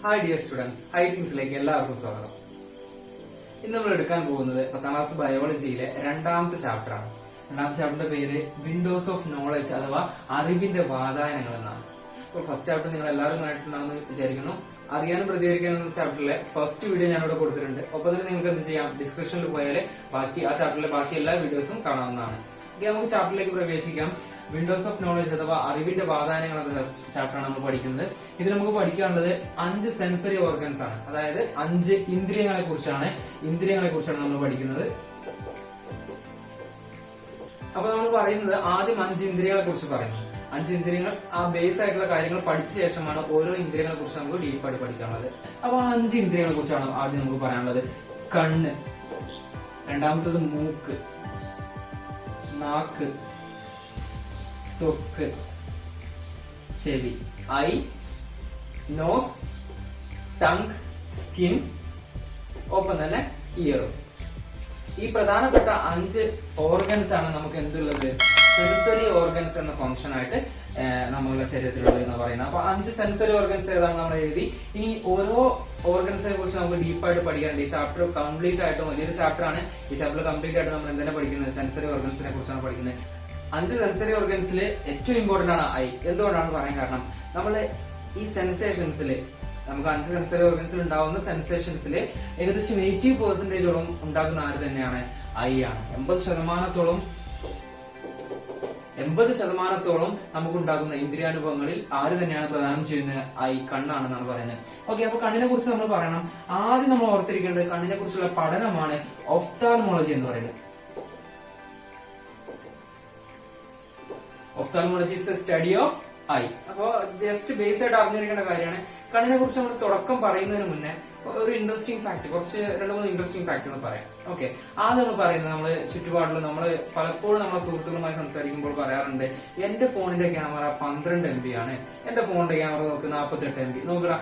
Hi dear students, high തിങ്സിലേക്ക് എല്ലാവർക്കും സ്വാഗതം. ഇന്ന് നമ്മൾ എടുക്കാൻ പോകുന്നത് 10ാം ക്ലാസ് ബയോളജിയിലെ രണ്ടാമത്തെ ചാപ്റ്ററാണ്. രണ്ടാമത്തെ ചാപ്റ്ററിന്റെ പേര് വിൻഡോസ് ഓഫ് നോളജ് അഥവാ അറിവിന്റെ വാതായനങ്ങൾ എന്നാണ്. അപ്പോൾ ഫസ്റ്റ് ചാപ്റ്റർ നിങ്ങൾ എല്ലാവരും കണ്ടിട്ടുണ്ടാകുമെന്ന് വിചാരിക്കുന്നു. അറിയാനും പ്രതികരിക്കാനും ചാപ്റ്ററിലെ ഫസ്റ്റ് വീഡിയോ ഞാനിവിടെ കൊടുത്തിട്ടുണ്ട്. ഒപ്പം തന്നെ നിങ്ങൾക്ക് എന്ത് ചെയ്യാം, ഡിസ്ക്രിപ്ഷനിൽ പോയാൽ ആ ചാപ്റ്ററിലെ ബാക്കി എല്ലാ വീഡിയോസും കാണാവുന്നതാണ്. നമുക്ക് ചാപ്റ്ററിലേക്ക് പ്രവേശിക്കാം. വിൻഡോസ് ഓഫ് നോളജ് അഥവാ അറിവിന്റെ വാതായനങ്ങൾ എന്ന ചാപ്റ്ററാണ് നമ്മൾ പഠിക്കുന്നത്. ഇതിൽ നമുക്ക് പഠിക്കാനുള്ളത് 5 സെൻസറി ഓർഗൻസ് ആണ്. അതായത് 5 ഇന്ദ്രിയങ്ങളെ കുറിച്ചാണ് നമ്മൾ പഠിക്കുന്നത്. അപ്പൊ നമ്മൾ പറയുന്നത് ആദ്യം 5 ഇന്ദ്രിയങ്ങളെ കുറിച്ച് പറയുന്നു. 5 ഇന്ദ്രിയങ്ങൾ, ആ ബേസ് ആയിട്ടുള്ള കാര്യങ്ങൾ പഠിച്ച ശേഷമാണ് ഓരോ ഇന്ദ്രിയങ്ങളെ കുറിച്ച് നമുക്ക് ഡീപ്പായിട്ട് പഠിക്കാനുള്ളത്. അപ്പൊ 5 ഇന്ദ്രിയങ്ങളെ കുറിച്ചാണ് ആദ്യം നമുക്ക് പറയാനുള്ളത്. കണ്ണ്, രണ്ടാമത്തത് മൂക്ക്, നാക്ക്, ത്വക്ക്, ചെവി, ഐ, നോസ്, ടങ്, സ്കിൻ, ഒപ്പം തന്നെ ഇയറും. ഈ പ്രധാനപ്പെട്ട 5 ഓർഗൻസ് ആണ് നമുക്ക് എന്തുള്ളത്, സെൻസറി ഓർഗൻസ് എന്ന ഫംഗ്ഷൻ ആയിട്ട് നമ്മളുടെ ശരീരത്തിലുള്ളത് എന്ന് പറയുന്നത്. അപ്പൊ 5 സെൻസറി ഓർഗൻസ് ഏതാണ് നമ്മൾ എഴുതി. ഇനി ഓരോ ഓർഗൻസിനെ കുറിച്ച് നമുക്ക് ഡീപ്പായിട്ട് പഠിക്കാനുണ്ട്. ഈ ചാപ്റ്റർ കംപ്ലീറ്റ് ആയിട്ടും വലിയൊരു ചാപ്റ്റർ ആണ്. ഈ ചാപ്റ്റർ കംപ്ലീറ്റ് ആയിട്ട് നമ്മൾ എന്തിനാണ് പഠിക്കുന്നത്, സെൻസറി ഓർഗൻസിനെ കുറിച്ചാണ് പഠിക്കുന്നത്. 5 സെൻസറി ഓർഗൻസിൽ ഏറ്റവും ഇമ്പോർട്ടന്റ് ആണ് ഐ. എന്തുകൊണ്ടാണ് പറയാൻ കാരണം, നമ്മള് ഈ സെൻസേഷൻസിൽ നമുക്ക് 5 സെൻസറി ഓർഗൻസിൽ ഉണ്ടാവുന്ന സെൻസേഷൻസിൽ ഏകദേശം 80% ഉണ്ടാക്കുന്ന ആര് തന്നെയാണ്, ഐ ആണ്. 80% നമുക്കുണ്ടാകുന്ന ഇന്ദ്രിയാനുഭവങ്ങളിൽ ആര് തന്നെയാണ് പ്രദാനം ചെയ്യുന്നത്, ഐ, കണ്ണാണെന്നാണ് പറയുന്നത്. ഓക്കെ, അപ്പൊ കണ്ണിനെ കുറിച്ച് നമ്മൾ പറയണം. ആദ്യം നമ്മൾ ഓർത്തിരിക്കേണ്ടത് കണ്ണിനെ കുറിച്ചുള്ള പഠനമാണ് ഒഫ്താൽമോളജി എന്ന് പറയുന്നത്. Ophthalmology is A study of I. അപ്പോ ജസ്റ്റ് ബേസ് ആയിട്ട് അറിഞ്ഞിരിക്കേണ്ട കാര്യമാണ്. കണ്ണിനെ കുറിച്ച് നമ്മൾ തുടക്കം പറയുന്നതിന് മുന്നേ ഒരു ഇൻട്രസ്റ്റിംഗ് ഫാക്ട്, കുറച്ച് 2-3 ഇൻട്രസ്റ്റിംഗ് ഫാക്ട് പറയാം. ഓക്കെ, ആദ്യം നമ്മൾ പറയുന്നത്, നമ്മള് ചുറ്റുപാടിൽ നമ്മൾ പലപ്പോഴും നമ്മളെ സുഹൃത്തുക്കളുമായി സംസാരിക്കുമ്പോൾ പറയാറുണ്ട്, എന്റെ ഫോണിന്റെ ക്യാമറ 12 MB ആണ്, എന്റെ ഫോണിന്റെ ക്യാമറ നോക്ക് 48 MB, നോക്കുക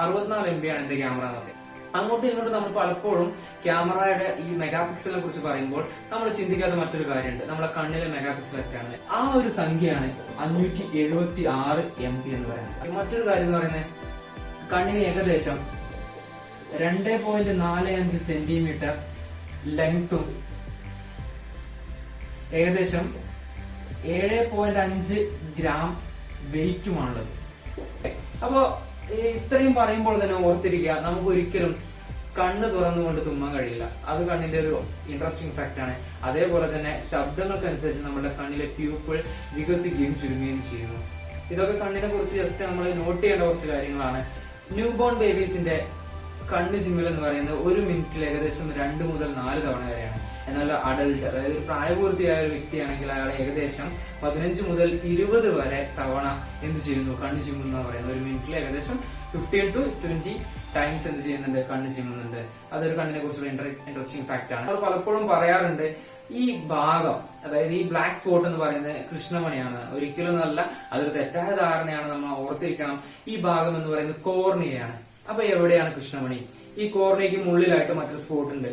64 MB ആണ് എന്റെ ക്യാമറ എന്നൊക്കെ. അങ്ങോട്ടും ഇങ്ങോട്ടും നമ്മൾ പലപ്പോഴും ക്യാമറയുടെ ഈ മെഗാ പിക്സലിനെ കുറിച്ച് പറയുമ്പോൾ നമ്മൾ ചിന്തിക്കാത്ത മറ്റൊരു കാര്യമുണ്ട്, നമ്മളെ കണ്ണിലെ മെഗാ പിക്സൽ എത്രയാണ്. ആ ഒരു സംഖ്യയാണ് 576 MB എന്ന് പറയുന്നത്. മറ്റൊരു കാര്യം എന്ന് പറയുന്നത്, കണ്ണിന് ഏകദേശം 2.45 സെന്റിമീറ്റർ ലെങ്തും ഏകദേശം 7.5 ഗ്രാം വെയിറ്റുമാണുള്ളത്. അപ്പോ ഇത്രയും പറയുമ്പോൾ തന്നെ ഓർത്തിരിക്കുക, നമുക്ക് ഒരിക്കലും കണ്ണ് തുറന്നുകൊണ്ട് തുമ്മാൻ കഴിയില്ല. അത് കണ്ണിന്റെ ഒരു ഇൻട്രസ്റ്റിംഗ് ഫാക്ട് ആണ്. അതേപോലെ തന്നെ ശബ്ദങ്ങൾക്കനുസരിച്ച് നമ്മുടെ കണ്ണിലെ പ്യൂപ്പിൾ വികസിക്കുകയും ചുരുങ്ങുകയും ചെയ്യുന്നു. ഇതൊക്കെ കണ്ണിനെ കുറിച്ച് ജസ്റ്റ് നമ്മൾ നോട്ട് ചെയ്യേണ്ട കുറച്ച് കാര്യങ്ങളാണ്. ന്യൂ ബോൺ ബേബീസിന്റെ കണ്ണ് ചിമ്മൽ എന്ന് പറയുന്നത് 1 മിനിറ്റിൽ ഏകദേശം 2 മുതൽ 4 തവണ വരെയാണ്. എന്നാൽ അഡൽട്ട്, അതായത് ഒരു പ്രായപൂർത്തിയായ ഒരു വ്യക്തിയാണെങ്കിൽ അയാൾ ഏകദേശം 15 മുതൽ 20 വരെ തവണ എന്ത് ചെയ്യുന്നു, കണ്ണ് ചിമ്മുന്നു എന്ന് പറയുന്നത്. 1 മിനിറ്റിൽ ഏകദേശം 15 to 20 ടൈംസ് എന്ത് ചെയ്യുന്നുണ്ട്, കണ്ണ് ചിമ്മുന്നുണ്ട്. അതൊരു കണ്ണിനെ കുറിച്ചുള്ള ഇൻട്രസ്റ്റിംഗ് ഫാക്ട് ആണ്. നമ്മൾ പലപ്പോഴും പറയാറുണ്ട്, ഈ ഭാഗം, അതായത് ഈ ബ്ലാക്ക് സ്പോട്ട് എന്ന് പറയുന്നത് കൃഷ്ണമണിയാണ്. ഒരിക്കലും നല്ല, അതൊരു തെറ്റായ ധാരണയാണ്. നമ്മൾ ഓർത്തിരിക്കണം, ഈ ഭാഗം എന്ന് പറയുന്നത് കോർണിയയാണ്. അപ്പൊ എവിടെയാണ് കൃഷ്ണമണി? ഈ കോർണിയയ്ക്ക് മുള്ളിലായിട്ട് മറ്റൊരു സ്പോട്ട് ഉണ്ട്,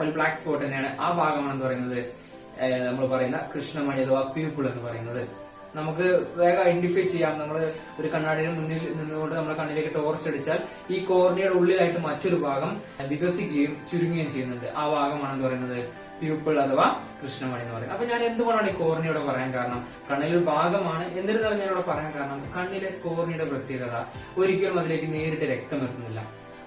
ഒരു ബ്ലാക്ക് സ്പോട്ട് തന്നെയാണ്. ആ ഭാഗമാണ് എന്ന് പറയുന്നത് നമ്മൾ പറയുന്ന കൃഷ്ണമണി അഥവാ പ്യൂപ്പിൾ എന്ന് പറയുന്നത്. നമുക്ക് വേഗം ഐഡന്റിഫൈ ചെയ്യാം. നമ്മൾ ഒരു കണ്ണാടിയുടെ മുന്നിൽ നിന്നുകൊണ്ട് നമ്മുടെ കണ്ണിലേക്ക് ടോർച്ച് അടിച്ചാൽ ഈ കോർണിയയുടെ ഉള്ളിലായിട്ട് മറ്റൊരു ഭാഗം വികസിക്കുകയും ചുരുങ്ങുകയും ചെയ്യുന്നുണ്ട്. ആ ഭാഗമാണെന്ന് പറയുന്നത് പ്യൂപ്പിൾ അഥവാ കൃഷ്ണമണി എന്ന് പറയുന്നത്. അപ്പൊ ഞാൻ എന്തുകൊണ്ടാണ് ഈ കോർണിയയുടെ പറയാൻ കാരണം, കണ്ണിലൊരു ഭാഗമാണ്. എന്നിരുന്നാലും ഞാനിവിടെ പറയാൻ കാരണം, കണ്ണിലെ കോർണിയയുടെ പ്രത്യേകത, ഒരിക്കലും അതിലേക്ക് നേരിട്ട് രക്തം എത്തുന്നില്ല.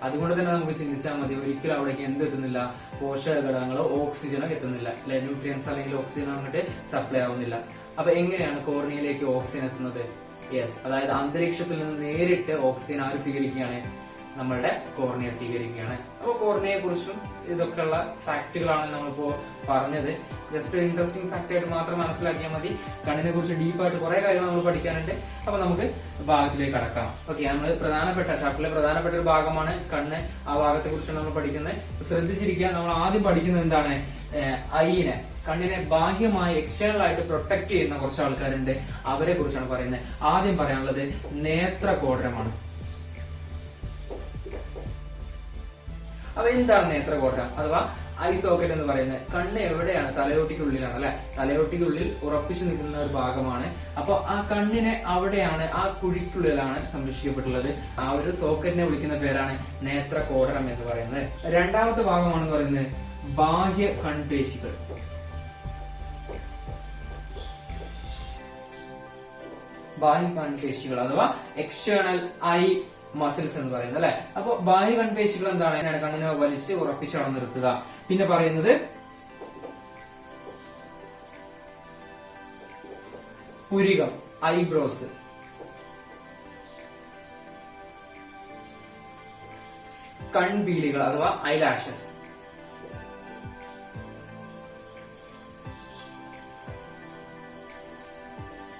അതുകൊണ്ട് തന്നെ നമുക്ക് ചിന്തിച്ചാൽ മതി, ഒരിക്കലും അവിടേക്ക് എന്തെത്തുന്നില്ല, പോഷക ഘടകങ്ങളോ ഓക്സിജനോ എത്തുന്നില്ല, ന്യൂട്രിയൻസ് അല്ലെങ്കിൽ ഓക്സിജനോ അങ്ങോട്ട് സപ്ലൈ ആവുന്നില്ല. അപ്പൊ എങ്ങനെയാണ് കോർണിയയിലേക്ക് ഓക്സിജൻ എത്തുന്നത്? യെസ്, അതായത് അന്തരീക്ഷത്തിൽ നിന്ന് നേരിട്ട് ഓക്സിജൻ ആര് സ്വീകരിക്കുകയാണ്, നമ്മളുടെ കോർണിയ സ്വീകരിക്കുകയാണ്. അപ്പൊ കോർണിയയെ കുറിച്ചും ഇതൊക്കെയുള്ള ഫാക്ടുകളാണ് നമ്മളിപ്പോ പറഞ്ഞത്. ജസ്റ്റ് ഒരു ഇൻട്രസ്റ്റിംഗ് ഫാക്ട് ആയിട്ട് മാത്രം മനസ്സിലാക്കിയാൽ മതി. കണ്ണിനെ കുറിച്ച് ഡീപ്പായിട്ട് കുറെ കാര്യങ്ങൾ നമ്മൾ പഠിക്കാനുണ്ട്. അപ്പൊ നമുക്ക് ഭാഗത്തിലേക്ക് കടക്കാം. ഓക്കെ, നമ്മൾ ചാപ്റ്ററിലെ പ്രധാനപ്പെട്ട ഒരു ഭാഗമാണ് കണ്ണ്. ആ ഭാഗത്തെ കുറിച്ചാണ് നമ്മൾ പഠിക്കുന്നത്. ശ്രദ്ധിച്ചിരിക്കുക, നമ്മൾ ആദ്യം പഠിക്കുന്നത് എന്താണ്, ഐനെ, കണ്ണിനെ ബാഹ്യമായി എക്സ്റ്റേണൽ ആയിട്ട് പ്രൊട്ടക്ട് ചെയ്യുന്ന കുറച്ച് ആൾക്കാരുണ്ട്, അവരെ കുറിച്ചാണ് പറയുന്നത്. ആദ്യം പറയാനുള്ളത് നേത്രകോടരമാണ്. അപ്പൊ എന്താണ് നേത്രകോടരം അഥവാ ഐ സോക്കറ്റ് എന്ന് പറയുന്നത്. കണ്ണ് എവിടെയാണ്? തലയോട്ടിക്കുള്ളിലാണ് അല്ലെ. തലയോട്ടിക്കുള്ളിൽ ഉറപ്പിച്ചു നിൽക്കുന്ന ഒരു ഭാഗമാണ്. അപ്പൊ ആ കണ്ണിനെ അവിടെയാണ്, ആ കുഴിക്കുള്ളിലാണ് സംരക്ഷിക്കപ്പെട്ടുള്ളത്. ആ ഒരു സോക്കറ്റിനെ വിളിക്കുന്ന പേരാണ് നേത്രകോടരം എന്ന് പറയുന്നത്. രണ്ടാമത്തെ ഭാഗമാണെന്ന് പറയുന്നത് ബാഹ്യ കൺപേശികൾ. ബാഹ്യ കൺപേശികൾ അഥവാ എക്സ്റ്റേണൽ ഐ മസിൽസ് എന്ന് പറയുന്നത് അല്ലെ. അപ്പൊ ബാഹ്യ കൺപേശികൾ എന്താണ്? കണ്ണിനെ വലിച്ച് ഉറപ്പിച്ചവിടെ നിർത്തുക. പിന്നെ പറയുന്നത് പുരികം, ഐബ്രോസ്. കൺപീലികൾ അഥവാ ഐലാഷസ്.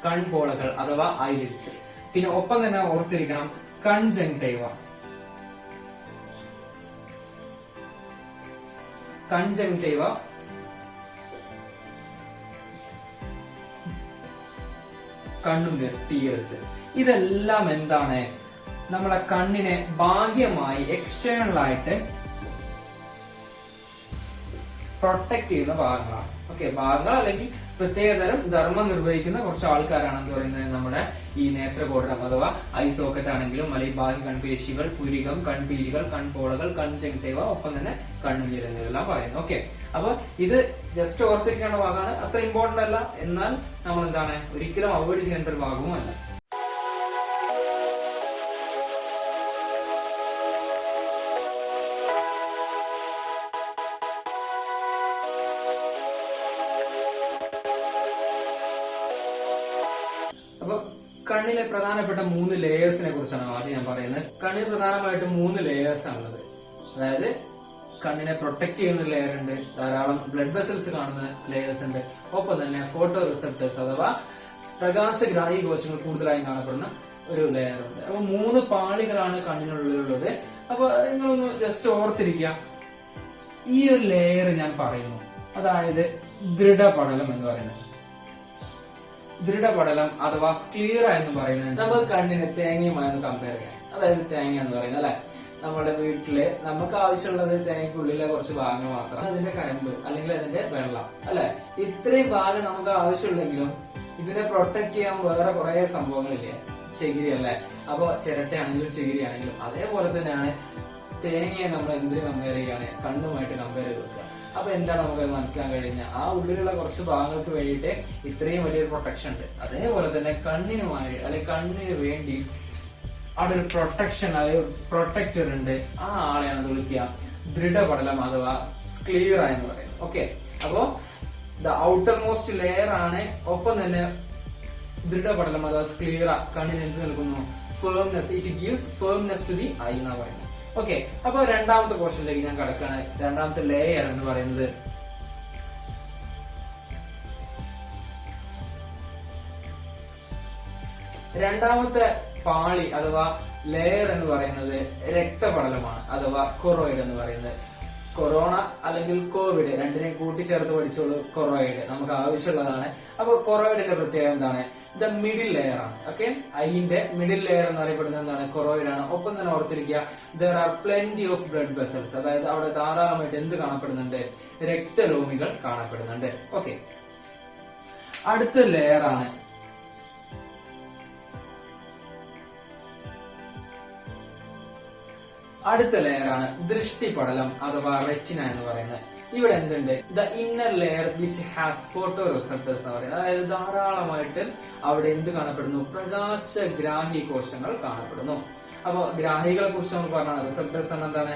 കൺപോളകൾ അഥവാ ഐലിഡ്സ്. പിന്നെ ഒപ്പം തന്നെ ഓർത്തിരിക്കണം കൺജങ്ക്ടൈവ. കൺജങ്ക്ടൈവ കണ്ണുനീർ, ടിയേഴ്സ്. ഇതെല്ലാം എന്താണ്? നമ്മളെ കണ്ണിനെ ബാഹ്യമായി എക്സ്റ്റേണൽ ആയിട്ട് പ്രൊട്ടക്ട് ചെയ്യുന്ന ഭാഗങ്ങളാണ്. ഓക്കെ, ഭാഗങ്ങൾ അല്ലെങ്കിൽ പ്രത്യേകതരം ധർമ്മം നിർവഹിക്കുന്ന കുറച്ച് ആൾക്കാരാണ് എന്ന് പറയുന്നത് നമ്മുടെ ഈ നേത്രകോടരം അഥവാ ഐ സോക്കറ്റ് ആണെങ്കിലും അല്ലെങ്കിൽ ബാഹ്യ കൺപേശികൾ, പുരികം, കൺപീലികൾ, കൺപോളകൾ, കൺജങ്ക്ടൈവ, ഒപ്പം തന്നെ കണ്ണുനീർ എന്നിവയെല്ലാം പറയുന്നു. ഓക്കെ, അപ്പൊ ഇത് ജസ്റ്റ് ഓർത്തിരിക്കേണ്ട ഭാഗമാണ്. അത്ര ഇമ്പോർട്ടന്റ് അല്ല, എന്നാൽ നമ്മൾ എന്താണ് ഒരിക്കലും അവോയ്ഡ് ചെയ്യേണ്ട ഒരു ഭാഗവും അല്ല. അപ്പൊ കണ്ണിലെ പ്രധാനപ്പെട്ട 3 ലെയേഴ്സിനെ കുറിച്ചാണ് ആദ്യം ഞാൻ പറയുന്നത്. കണ്ണിന് പ്രധാനമായിട്ട് 3 ലെയേഴ്സ് ആണുള്ളത്. അതായത് കണ്ണിനെ പ്രൊട്ടക്ട് ചെയ്യുന്ന ലെയർ ഉണ്ട്, ധാരാളം ബ്ലഡ് വെസൽസ് കാണുന്ന ലെയേഴ്സ് ഉണ്ട്, ഒപ്പം തന്നെ ഫോട്ടോ റിസെപ്റ്റേഴ്സ് അഥവാ പ്രകാശഗ്രാഹി കോശങ്ങൾ കൂടുതലായും കാണപ്പെടുന്ന ഒരു ലെയർ ഉണ്ട്. അപ്പൊ 3 പാളികളാണ് കണ്ണിനുള്ളിലുള്ളത്. അപ്പൊ നിങ്ങളൊന്ന് ജസ്റ്റ് ഓർത്തിരിക്കുക, ഈ ഒരു ലെയർ ഞാൻ പറയുന്നു, അതായത് ദൃഢപടലം എന്ന് പറയുന്നത്. ദൃഢപടലം അഥവാ സ്ക്ലീറ എന്ന് പറയുന്നത് നമുക്ക് കണ്ണിനെ തേങ്ങയുമായി കമ്പയർ ചെയ്യാം. അതായത് തേങ്ങ എന്ന് പറയുന്നത് അല്ലെ, നമ്മുടെ വീട്ടില് നമുക്ക് ആവശ്യമുള്ളത് തേങ്ങയ്ക്കുള്ളിലെ കുറച്ച് ഭാഗങ്ങൾ മാത്രം, അതിന്റെ കരമ്പ് അല്ലെങ്കിൽ അതിന്റെ വെള്ളം അല്ലെ, ഇത്രയും ഭാഗം നമുക്ക് ആവശ്യമുള്ളെങ്കിലും ഇതിനെ പ്രൊട്ടക്ട് ചെയ്യാൻ വേറെ കുറെ സംഭവങ്ങളില്ലേ, ചകിരി അല്ലെ. അപ്പൊ ചിരട്ടയാണെങ്കിലും ചകിരിയാണെങ്കിലും അതേപോലെ തന്നെയാണ് തേങ്ങയെ നമ്മൾ എന്തിനു കമ്പയർ ചെയ്യാണ്? കണ്ണുമായിട്ട് കമ്പയർ ചെയ്ത് വെക്കുക. അപ്പൊ എന്താണ് നമുക്ക് മനസ്സിലാക്കാൻ കഴിഞ്ഞ ആ ഉള്ളിലുള്ള കുറച്ച് ഭാഗങ്ങൾക്ക് വേണ്ടിയിട്ട് ഇത്രയും വലിയൊരു പ്രൊട്ടക്ഷൻ ഉണ്ട്. അതേപോലെ തന്നെ കണ്ണിനുമായി അല്ലെങ്കിൽ കണ്ണിന് വേണ്ടി അവിടെ ഒരു പ്രൊട്ടക്ഷൻ, അതായത് പ്രൊട്ടക്ടർ ഉണ്ട്. ആ ആളെയാണ് വിളിക്കുക ദൃഢപടലം അഥവാ സ്ക്ലീറ എന്ന് പറയുന്നത്. ഓക്കെ, അപ്പോ ദ ഔട്ടർ മോസ്റ്റ് ലെയർ ആണ്. ഒപ്പം തന്നെ ദൃഢപടലം അഥവാ സ്ക്ലീറ കണ്ണിന് എന്ത് നൽകുന്നു? Firmness. It gives firmness to the eye എന്നാ പറയുന്നത്. ഓക്കെ, അപ്പൊ രണ്ടാമത്തെ പോർഷനിലേക്ക് ഞാൻ കടക്കാണ്. രണ്ടാമത്തെ ലെയർ എന്ന് പറയുന്നത് രണ്ടാമത്തെ പാളി അഥവാ ലെയർ എന്ന് പറയുന്നത് രക്തപടലമാണ് അഥവാ കൊറോയിഡ് എന്ന് പറയുന്നത്. കൊറോണ അല്ലെങ്കിൽ കോവിഡ് രണ്ടിനെയും കൂട്ടിച്ചേർത്ത് പഠിച്ചോളൂ. കൊറോയിഡ് നമുക്ക് ആവശ്യമുള്ളതാണ്. അപ്പൊ കൊറോയിഡിന്റെ പ്രത്യേകത എന്താണ്? ദ മിഡിൽ ലെയർ ആണ്. ഓക്കെ, ഐന്റെ മിഡിൽ ലെയർ എന്ന് അറിയപ്പെടുന്നത് എന്താണ്? കൊറോയിഡ് ആണ്. ഒപ്പം തന്നെ ഓർത്തിരിക്കുക, there are plenty of blood vessels. അതായത് അവിടെ ധാരാളമായിട്ട് എന്ത് കാണപ്പെടുന്നുണ്ട്? രക്തലോമികൾ കാണപ്പെടുന്നുണ്ട്. ഓക്കെ, അടുത്ത ലെയർ ആണ് ദൃഷ്ടിപടലം അഥവാ റെറ്റിന എന്ന് പറയുന്നത്. ഇവിടെ എന്തുണ്ട്? The inner layer which has photo receptors എന്ന് പറയുന്നത്. അതായത് ധാരാളമായിട്ട് അവിടെ എന്ത് കാണപ്പെടുന്നു? പ്രകാശഗ്രാഹി കോശങ്ങൾ കാണപ്പെടുന്നു. അപ്പൊ ഗ്രാഹികളെ കുറിച്ച് നമ്മൾ പറഞ്ഞാൽ റിസെപ്റ്റേഴ്സ് എന്താണ്?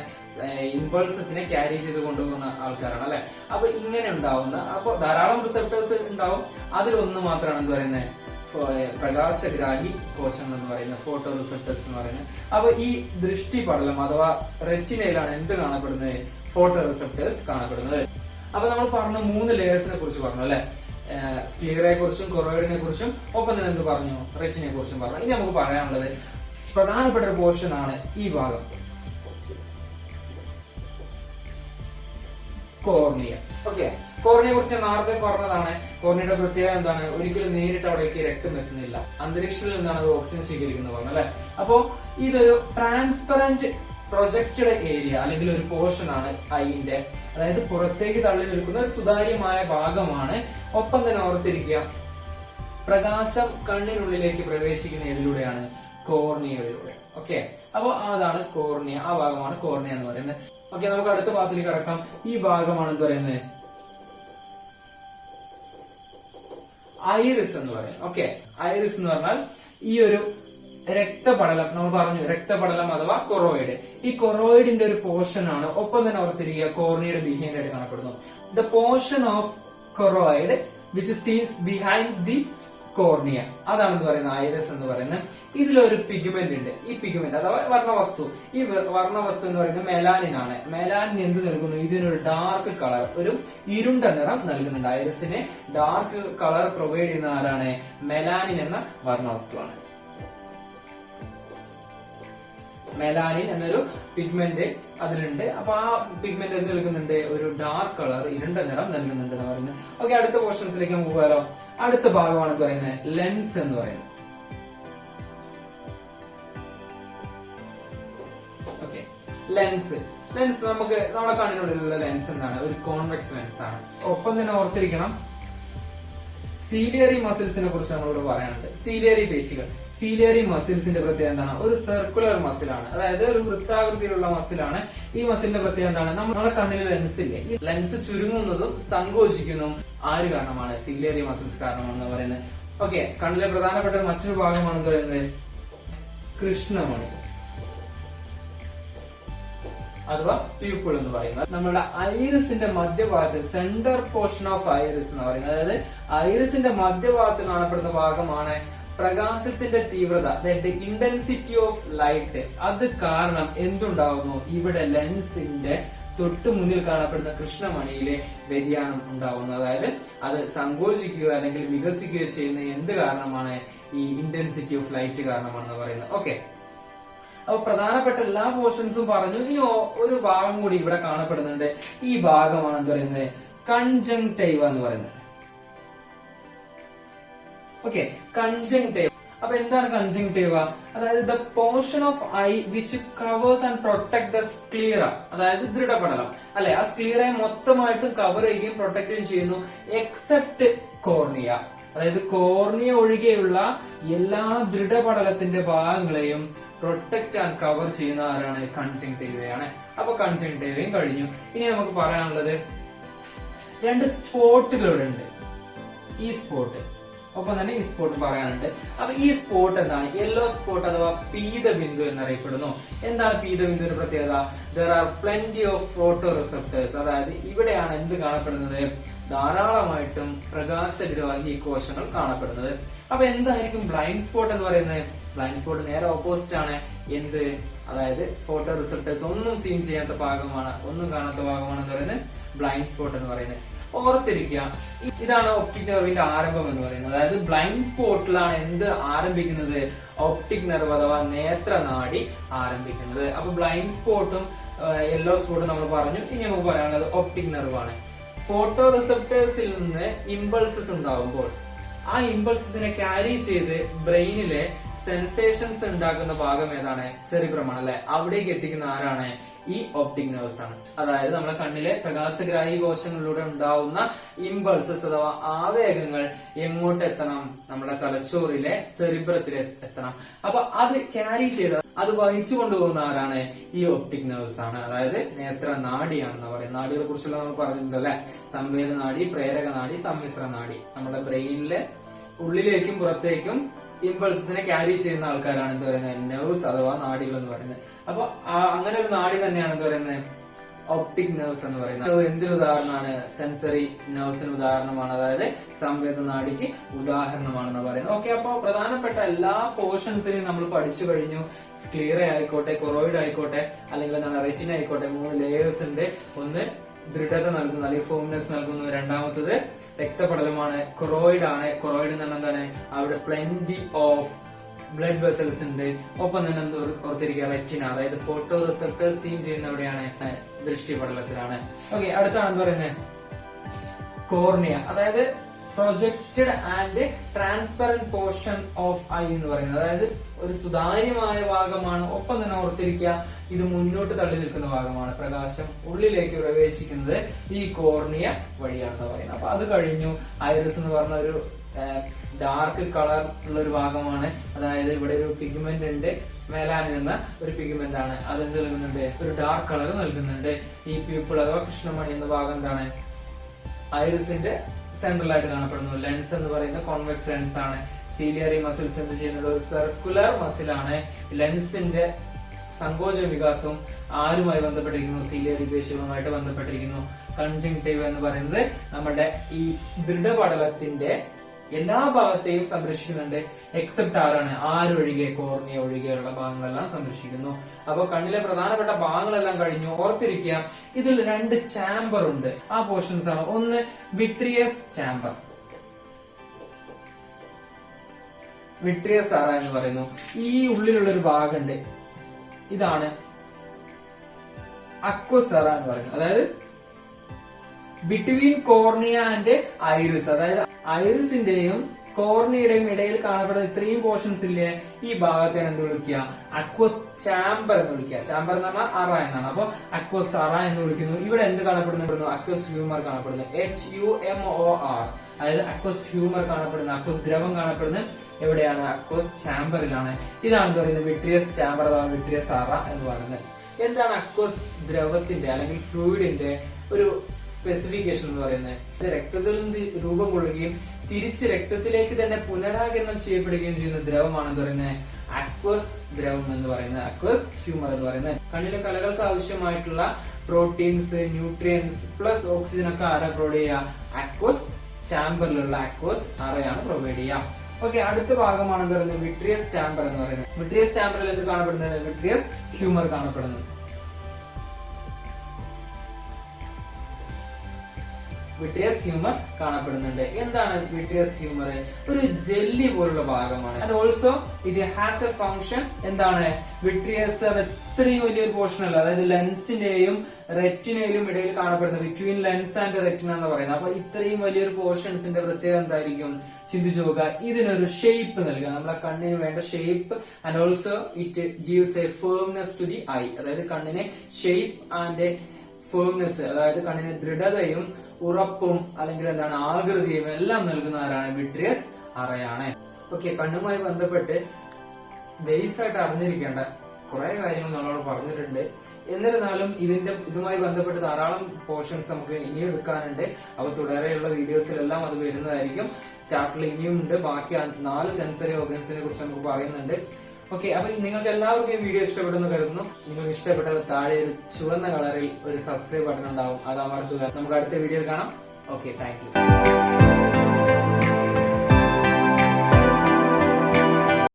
ഇമ്പൾസസിനെ ക്യാരി ചെയ്ത് കൊണ്ടുപോകുന്ന ആൾക്കാരാണ് അല്ലെ. അപ്പൊ ഇങ്ങനെ ഉണ്ടാവുന്ന അപ്പൊ ധാരാളം റിസെപ്റ്റേഴ്സ് ഉണ്ടാവും. അതിലൊന്ന് മാത്രമാണ് എന്ത് പറയുന്നത്? പ്രകാശഗ്രാഹി കോശങ്ങൾ എന്ന് പറയുന്നത്, ഫോട്ടോ റിസെപ്റ്റേഴ്സ് എന്ന് പറയുന്നത്. അപ്പൊ ഈ ദൃഷ്ടിപടലം അഥവാ റെറ്റിനയിലാണ് എന്ത് കാണപ്പെടുന്നത്? ഫോട്ടോ റിസെപ്റ്റേഴ്സ് കാണപ്പെടുന്നത്. അപ്പൊ നമ്മൾ പറഞ്ഞ 3 ലെയേഴ്സിനെ കുറിച്ച് പറഞ്ഞു അല്ലെ. സ്ക്ലീറയെ കുറിച്ചും കൊറോയിഡിനെ കുറിച്ചും ഒപ്പം തന്നെ എന്ത് പറഞ്ഞു? റെറ്റിനെ കുറിച്ചും പറഞ്ഞു. ഇനി നമുക്ക് പറയാനുള്ളത് പ്രധാനപ്പെട്ട ഒരു പോർഷൻ ആണ് ഈ ഭാഗം, കോർണിയ. ഓക്കെ, കോർണിയെ കുറിച്ച് നേരത്തെ പറഞ്ഞതാണ്. കോർണിയയുടെ പ്രത്യേകത എന്താണ്? ഒരിക്കലും നേരിട്ട് അവിടേക്ക് രക്തം എത്തുന്നില്ല, അന്തരീക്ഷത്തിൽ നിന്നാണ് അത് ഓക്സിജൻ സ്വീകരിക്കുന്നത് പറഞ്ഞു അല്ലെ. അപ്പോ ഇതൊരു ട്രാൻസ്പെറന്റ് പ്രൊജക്റ്റഡ് ഏരിയ അല്ലെങ്കിൽ ഒരു പോർഷൻ ആണ് ഐന്റെ, അതായത് പുറത്തേക്ക് തള്ളി നിൽക്കുന്ന ഒരു സുതാര്യമായ ഭാഗമാണ്. ഒപ്പം തന്നെ ഓർത്തിരിക്കുക, പ്രകാശം കണ്ണിനുള്ളിലേക്ക് പ്രവേശിക്കുന്ന ഏതിലൂടെയാണ്? കോർണിയയിലൂടെ. ഓക്കെ, അപ്പൊ അതാണ് കോർണിയ, ആ ഭാഗമാണ് കോർണിയ എന്ന് പറയുന്നത്. ഓക്കെ, നമുക്ക് അടുത്ത ഭാഗത്തിലേക്ക് കടക്കാം. ഈ ഭാഗമാണ് എന്ത് പറയുന്നത്? ഐറിസ് എന്ന് പറയുന്നത്. ഓക്കെ, ഐറിസ് എന്ന് പറഞ്ഞാൽ ഈ ഒരു രക്തപടലം, നമ്മൾ പറഞ്ഞു രക്തപടലം അഥവാ കൊറോയിഡ്. ഈ കൊറോയിഡിന്റെ ഒരു പോർഷൻ ആണ്. ഒപ്പം തന്നെ ഓർത്തിരിക്കുക, കോർണിയയുടെ ബിഹൈൻഡ് ആയിട്ട് കാണപ്പെടുന്നു. The portion of choroid which scenes behind the cornea, അതാണ് എന്ന് പറയുന്നത് ഐറിസ് എന്ന് പറയുന്നത്. ഇതിലൊരു പിഗ്മെന്റ് ഉണ്ട്. ഈ പിഗ്മെന്റ് അഥവാ വർണ്ണവസ്തു, ഈ വർണ്ണവസ്തു എന്ന് പറയുന്നത് മെലാനിൻ ആണ്. മെലാനിൻ എന്ത് നൽകുന്നു? ഇതിനൊരു ഡാർക്ക് കളർ, ഒരു ഇരുണ്ട നിറം നൽകുന്നുണ്ട്. ഐറിസിന് ഡാർക്ക് കളർ പ്രൊവൈഡ് ചെയ്യുന്ന ആരാണ്? മെലാനിൻ എന്ന വർണ്ണവസ്തുവാണ്. മെലാനിൻ എന്നൊരു പിഗ്മെന്റ് അതിലുണ്ട്. അപ്പൊ ആ പിഗ്മെന്റ് എന്ത് നൽകുന്നുണ്ട്? ഒരു ഡാർക്ക് കളർ, ഇരുണ്ട നിറം നൽകുന്നുണ്ട് എന്ന് പറയുന്നത്. ഓക്കെ, അടുത്ത പോർഷൻസിലേക്ക് നമുക്ക് പോകാലോ. അടുത്ത ഭാഗമാണ് പറയുന്നത് ലെൻസ് എന്ന് പറയുന്നത്. ഓക്കെ, ലെൻസ് നമുക്ക് നമ്മുടെ കണ്ണിനുള്ളിലുള്ള ലെൻസ് എന്താണ്? ഒരു കോൺവെക്സ് ലെൻസ് ആണ്. ഒപ്പം തന്നെ ഓർത്തിരിക്കണം, സീലിയറി മസിൽസിനെ കുറിച്ച് നമ്മളോട് പറയാനുണ്ട്. സീലിയറി പേശികൾ, സീലിയറി മസിൽസിന്റെ പ്രത്യേകത എന്താണ്? ഒരു സർക്കുലർ മസിലാണ്, അതായത് ഒരു വൃത്താകൃതിയിലുള്ള മസിലാണ്. ഈ മസിലിന്റെ പ്രത്യേകത എന്താണ്? നമ്മുടെ കണ്ണിൽ ലെൻസ് ഇല്ലേ, ഈ ലെൻസ് ചുരുങ്ങുന്നതും സങ്കോചിക്കുന്നതും ആര് കാരണമാണ്? സീലിയറി മസിൽസ് കാരണമാണെന്ന് പറയുന്നത്. ഓക്കെ, കണ്ണിലെ പ്രധാനപ്പെട്ട മറ്റൊരു ഭാഗമാണെന്ന് പറയുന്നത് കൃഷ്ണമണി അഥവാ പ്യൂപ്പിൾ എന്ന് പറയുന്നത്. നമ്മുടെ ഐറിസിന്റെ മധ്യഭാഗത്ത്, സെന്റർ പോർഷൻ ഓഫ് ഐറിസ് എന്ന് പറയുന്നത്, അതായത് ഐറിസിന്റെ മധ്യഭാഗത്ത് കാണപ്പെടുന്ന ഭാഗമാണ് പ്രകാശത്തിന്റെ തീവ്രത, അതായത് ഇന്റൻസിറ്റി ഓഫ് ലൈറ്റ്. അത് കാരണം എന്തുണ്ടാകുന്നു? ഇവിടെ ലെൻസിന്റെ തൊട്ടു മുന്നിൽ കാണപ്പെടുന്ന കൃഷ്ണമണിയിലെ വ്യതിയാനം ഉണ്ടാകുന്നു. അതായത് അത് സങ്കോചിക്കുകയോ അല്ലെങ്കിൽ വികസിക്കുകയോ ചെയ്യുന്ന എന്ത് കാരണമാണ്? ഈ ഇന്റൻസിറ്റി ഓഫ് ലൈറ്റ് കാരണമാണെന്ന് പറയുന്നത്. ഓക്കെ, അപ്പൊ പ്രധാനപ്പെട്ട എല്ലാ പോർഷൻസും പറഞ്ഞു. ഇനി ഒരു ഭാഗം കൂടി ഇവിടെ കാണപ്പെടുന്നുണ്ട്. ഈ ഭാഗമാണ് എന്ത് പറയുന്നത്? കൺജങ്ക്ടൈവ എന്ന് പറയുന്നത്. Okay, conjunctiva. അപ്പൊ എന്താണ് കൺജങ്ക്ടൈവ? അതായത് the portion of I which covers and protect the sclera, അതായത് ദൃഢപടലം അല്ലെ, ആ സ്ക്ലീറയെ മൊത്തമായിട്ടും കവർ ചെയ്യുകയും പ്രൊട്ടക്ട് ചെയ്യുന്നു, എക്സെപ്റ്റ് കോർണിയ. അതായത് കോർണിയ ഒഴികെയുള്ള എല്ലാ ദൃഢപടലത്തിന്റെ ഭാഗങ്ങളെയും പ്രൊട്ടക്ട് ആൻഡ് കവർ ചെയ്യുന്ന ആരാണ്? കൺജങ്ക്ടൈവയാണ്. അപ്പൊ കൺജങ്ക്ടൈവയും കഴിഞ്ഞു. ഇനി നമുക്ക് പറയാനുള്ളത് രണ്ട് സ്പോട്ടുകളുടെ ഉണ്ട്. ഈ സ്പോട്ട്, ഒപ്പം തന്നെ ഈ സ്പോട്ട് പറയാനുണ്ട്. അപ്പൊ ഈ സ്പോട്ട് എന്താണ്? യെല്ലോ സ്പോട്ട് അഥവാ പീതബിന്ദു എന്നറിയപ്പെടുന്നു. എന്താണ് പീതബിന്ദുവിന്റെ പ്രത്യേകത? There are plenty of photo receptors, അതായത് ഇവിടെയാണ് എന്ത് കാണപ്പെടുന്നത്? ധാരാളമായിട്ടും പ്രകാശഗ്രാഹി കോശങ്ങൾ കാണപ്പെടുന്നത്. അപ്പൊ എന്തായിരിക്കും ബ്ലൈൻഡ് സ്പോട്ട് എന്ന് പറയുന്നത്? ബ്ലൈൻഡ് സ്പോട്ട് നേരെ ഓപ്പോസിറ്റ് ആണ്. എന്ത്? അതായത് ഫോട്ടോ റിസപ്റ്റേഴ്സ് ഒന്നും സീൻ ചെയ്യാത്ത ഭാഗമാണ്, ഒന്നും കാണാത്ത ഭാഗമാണ് എന്ന് പറയുന്നത് ബ്ലൈൻഡ് സ്പോട്ട് എന്ന് പറയുന്നത്. ഓർത്തിരിക്കുക, ഇതാണ് ഒപ്റ്റിക് നെർവിന്റെ ആരംഭം എന്ന് പറയുന്നത്. അതായത് ബ്ലൈൻഡ് സ്പോട്ടിലാണ് എന്ത് ആരംഭിക്കുന്നത്? ഒപ്റ്റിക് നെർവ് അഥവാ നേത്രനാടി ആരംഭിക്കുന്നത്. അപ്പൊ ബ്ലൈൻഡ് സ്പോട്ടും യെല്ലോ സ്പോട്ടും നമ്മൾ പറഞ്ഞു. ഇനി നമുക്ക് പറയാനുള്ളത് ഒപ്റ്റിക് നെർവ് ആണ്. ഫോട്ടോ റിസപ്റ്റേഴ്സിൽ നിന്ന് ഇമ്പൾസസ് ഉണ്ടാകുമ്പോൾ ആ ഇമ്പൾസസിനെ ക്യാരി ചെയ്ത് ബ്രെയിനിലെ സെൻസേഷൻസ് ഉണ്ടാക്കുന്ന ഭാഗം ഏതാണ്? സെറിബ്രമാണ് അല്ലെ. അവിടേക്ക് എത്തിക്കുന്ന ആരാണ്? ഈ ഒപ്റ്റിക് നെർവ്സ് ആണ്. അതായത് നമ്മുടെ കണ്ണിലെ പ്രകാശഗ്രാഹി കോശങ്ങളിലൂടെ ഉണ്ടാവുന്ന ഇമ്പൾസസ് അഥവാ ആവേഗങ്ങൾ എങ്ങോട്ട് എത്തണം? നമ്മുടെ തലച്ചോറിലെ സെറിബ്രത്തിൽ എത്തണം. അപ്പൊ അത് ക്യാരി ചെയ്ത് അത് വഹിച്ചു കൊണ്ടുപോകുന്ന ആരാണ്? ഈ ഒപ്റ്റിക് നെർവ്സ് ആണ്. അതായത് നേത്രനാടിയാണെന്ന് പറയുന്നത്. നാടികളെ കുറിച്ചുള്ള നമ്മൾ പറഞ്ഞിട്ടുണ്ട് അല്ലെ. സംവേദനാടി, പ്രേരകനാടി, സമ്മിശ്ര നാടി. നമ്മുടെ ബ്രെയിനിലെ ഉള്ളിലേക്കും പുറത്തേക്കും ഇമ്പൾസസിനെ ക്യാരി ചെയ്യുന്ന ആൾക്കാരാണ് എന്ത് പറയുന്നത്? നെർവ്സ് അഥവാ നാടികൾ എന്ന് പറയുന്നത്. അപ്പൊ അങ്ങനെ ഒരു നാടി തന്നെയാണ് എന്ത് പറയുന്നത്? ഒപ്റ്റിക് നെർവ്സ് എന്ന് പറയുന്നത്. എന്തിന് ഉദാഹരണമാണ്? സെൻസറി നെർവ്സിന് ഉദാഹരണമാണ്. അതായത് സംവേദനാടിക്ക് ഉദാഹരണമാണെന്ന് പറയുന്നത്. ഓക്കെ, അപ്പൊ പ്രധാനപ്പെട്ട എല്ലാ പോർഷൻസിനെയും നമ്മൾ പഠിച്ചു കഴിഞ്ഞു. സ്ക്ലീറ ആയിക്കോട്ടെ, കൊറോയിഡ് ആയിക്കോട്ടെ, അല്ലെങ്കിൽ എന്താണ് റെറ്റിന ആയിക്കോട്ടെ, 3 ലേയേഴ്സ് ഉണ്ട്. ഒന്ന് ദൃഢത നൽകുന്നു അല്ലെങ്കിൽ ഫോംനെസ് നൽകുന്നു. രണ്ടാമത്തത് രക്തപടലമാണ്, കൊറോയിഡ് ആണ്. കൊറോയിഡ് എന്ന് പറഞ്ഞാൽ എന്താണ്? അവിടെ പ്ലെന്റി ഓഫ് ബ്ലഡ് വെസൽസ് ഉണ്ട്. ഒപ്പം തന്നെ ഓർത്തിരിക്കുക റെറ്റിന, അതായത് ഫോട്ടോ റിസപ്റ്റേഴ്സ് സീൻ ചെയ്യുന്ന എവിടെയാണ്? ദൃഷ്ടിപടലത്തിലാണ്. ഓക്കെ, അടുത്താണ് പറയുന്നത് കോർണിയ. അതായത് projected and transparent portion of I എന്ന് പറയുന്നത്. അതായത് ഒരു സുതാര്യമായ ഭാഗമാണ്. ഒപ്പം തന്നെ ഓർത്തിരിക്കുക, ഇത് മുന്നോട്ട് തള്ളി നിൽക്കുന്ന ഭാഗമാണ്. പ്രകാശം ഉള്ളിലേക്ക് പ്രവേശിക്കുന്നത് ഈ കോർണിയ വഴിയാണെന്ന് പറയുന്നത്. അപ്പൊ അത് കഴിഞ്ഞു. ഐറിസ് എന്ന് പറഞ്ഞ ഒരു ഡാർക്ക് കളർ ഉള്ള ഒരു ഭാഗമാണ്. അതായത് ഇവിടെ ഒരു പിഗ്മെന്റ് ഉണ്ട്, മെലാനിൻ എന്ന ഒരു പിഗ്മെന്റ് ആണ്. അത് എന്ത് നൽകുന്നുണ്ട്? ഒരു ഡാർക്ക് കളർ നൽകുന്നുണ്ട്. ഈ പ്യൂപ്പിൾ അഥവാ കൃഷ്ണമണി എന്ന ഭാഗം എന്താണ്? ഐറിസിന്റെ സെൻട്രലായിട്ട് കാണപ്പെടുന്നു. ലെൻസ് എന്ന് പറയുന്നത് കോൺവെക്സ് ലെൻസ് ആണ്. സീലിയറി മസിൽസ് എന്ത് ചെയ്യുന്നത്? ഒരു സർക്കുലർ മസിലാണ്. ലെൻസിന്റെ സങ്കോച വികാസവും ആരുമായി ബന്ധപ്പെട്ടിരിക്കുന്നു? സീലിയറി പേശികളുമായിട്ട് ബന്ധപ്പെട്ടിരിക്കുന്നു. കൺജങ്ക്റ്റീവ് എന്ന് പറയുന്നത് നമ്മുടെ ഈ ദൃഢപടലത്തിന്റെ എല്ലാ ഭാഗത്തെയും സംരക്ഷിക്കുന്നുണ്ട്. എക്സെപ്റ്റ് ആരൊഴികെ? കോർണിയ ഒഴികെയുള്ള ഭാഗങ്ങളെല്ലാം സംരക്ഷിക്കുന്നു. അപ്പൊ കണ്ണിലെ പ്രധാനപ്പെട്ട ഭാഗങ്ങളെല്ലാം കഴിഞ്ഞു. ഓർത്തിരിക്കുക, ഇതിൽ 2 ചാമ്പർ ഉണ്ട്. ആ പോർഷൻസ് ആണ്. ഒന്ന് വിട്രിയസ് ചാമ്പർ, വിട്രിയസ് അറ എന്ന് പറയുന്നു. ഈ ഉള്ളിലുള്ള ഒരു ഭാഗമുണ്ട്, ഇതാണ് അക്വസ് അറ എന്ന് പറയുന്നത്. അതായത് ബിറ്റ്വീൻ കോർണിയ ആൻഡ് ഐറിസ്, അതായത് ഐറിസിന്റെയും കോർണിയയുടെയും ഇടയിൽ കാണപ്പെടുന്ന ഇത്രയും പോർഷൻസ് ഇല്ലേ, ഈ ഭാഗത്തെയാണ് എന്ത് വിളിക്കുക? അക്വസ് ചാമ്പർ എന്ന് വിളിക്കുക. ചാമ്പർ എന്ന് പറഞ്ഞാൽ അറ എന്നാണ്. അപ്പൊ അക്വസ് അറ എന്ന് വിളിക്കുന്നു. ഇവിടെ എന്ത് കാണപ്പെടുന്നു? അക്വസ് ഹ്യൂമർ കാണപ്പെടുന്നു. HUMOR, അതായത് അക്വസ് ഹ്യൂമർ കാണപ്പെടുന്ന, അക്വസ് ദ്രവം കാണപ്പെടുന്നത് എവിടെയാണ്? അക്വസ് ചാമ്പറിലാണ്. ഇതാണ് പറയുന്നത് വിട്രിയസ് ചാമ്പർ അഥവാ വിട്രിയസ് അറ എന്ന് പറയുന്നത്. എന്താണ് അക്വസ് ദ്രവത്തിന്റെ അല്ലെങ്കിൽ ഫ്ലൂയിഡിന്റെ ഒരു സ്പെസിഫിക്കേഷൻ എന്ന് പറയുന്നത്? ഇത് രക്തത്തിൽ നിന്ന് രൂപം കൊള്ളുകയും തിരിച്ച് രക്തത്തിലേക്ക് തന്നെ പുനരാകിരണം ചെയ്യപ്പെടുകയും ചെയ്യുന്ന ദ്രവമാണെന്ന് പറയുന്നത് അക്വസ് ദ്രവം എന്ന് പറയുന്നത്, അക്വസ് ഹ്യൂമർ എന്ന് പറയുന്നത്. കണ്ണിലെ കലകൾക്ക് ആവശ്യമായിട്ടുള്ള പ്രോട്ടീൻസ്, ന്യൂട്രിയൻസ് പ്ലസ് ഓക്സിജൻ ഒക്കെ ആരാ പ്രൊവൈഡ് ചെയ്യുക? അക്വസ് ചാമ്പറിലുള്ള അക്വസ് അറയാണ് പ്രൊവൈഡ് ചെയ്യുക. ഓക്കെ, അടുത്ത ഭാഗമാണ് എന്ത് പറയുന്നത്? വിട്രിയസ് ചാമ്പർ എന്ന് പറയുന്നത്. വിട്രിയസ് ചാമ്പറിൽ എന്ത് കാണപ്പെടുന്നത്? വിട്രിയസ് ഹ്യൂമർ കാണപ്പെടുന്നത്. വിട്രിയസ് ഹ്യൂമർ കാണപ്പെടുന്നുണ്ട്. എന്താണ് വിട്രിയസ് ഹ്യൂമർ? ഒരു ജെല്ലി പോലുള്ള ഭാഗമാണ്. And also it has A function. എന്താണ് വിട്രിയസ്? ഇത്രയും വലിയൊരു പോർഷൻ അല്ല, അതായത് ലെൻസിന്റെയും റെറ്റിനയിലും ഇടയിൽ കാണപ്പെടുന്ന, ബിറ്റ്വീൻ ലെൻസ് ആൻഡ് റെറ്റിന എന്ന് പറയുന്നത്. അപ്പൊ ഇത്രയും വലിയൊരു പോർഷൻസിന്റെ പ്രത്യേകത എന്തായിരിക്കും? ചിന്തിച്ചു നോക്കുക. ഇതിനൊരു ഷേപ്പ് നൽകുക, നമ്മുടെ കണ്ണിന് വേണ്ട shape. And also it gives a firmness to the eye, അതായത് കണ്ണിന് ഷേപ്പ് ആൻഡ് ഫേംനെസ്, അതായത് കണ്ണിന് ദൃഢതയും ഉറപ്പും അല്ലെങ്കിൽ എന്താണ് ആകൃതിയും എല്ലാം നൽകുന്ന ആരാണ്? വിട്രിയസ് അറയാണ്. ഓക്കെ, കണ്ണുമായി ബന്ധപ്പെട്ട് ബേസ് ആയിട്ട് അറിഞ്ഞിരിക്കേണ്ട കുറെ കാര്യങ്ങൾ നമ്മളോട് പറഞ്ഞിട്ടുണ്ട്. എന്നിരുന്നാലും ഇതുമായി ബന്ധപ്പെട്ട് ധാരാളം പോർഷൻസ് നമുക്ക് ഇനിയും എടുക്കാനുണ്ട്. അപ്പൊ തുടരെയുള്ള വീഡിയോസിലെല്ലാം അത് വരുന്നതായിരിക്കും. ചാപ്റ്ററിൽ ഇനിയും ഉണ്ട്. ബാക്കി 4 സെൻസറി ഓർഗൻസിനെ കുറിച്ച് നമുക്ക് പറയുന്നുണ്ട്. ഓക്കെ, അപ്പൊ നിങ്ങൾക്ക് എല്ലാവർക്കും ഈ വീഡിയോ ഇഷ്ടപ്പെടുന്നു കരുതുന്നു. നിങ്ങൾക്ക് ഇഷ്ടപ്പെട്ടാൽ താഴെ ഒരു ചുവന്ന കളറിൽ ഒരു സബ്സ്ക്രൈബ് ബട്ടൺ ഉണ്ടാവും, അത് അമർത്തുക. നമുക്ക് അടുത്ത വീഡിയോയിൽ കാണാം. Okay, thank you.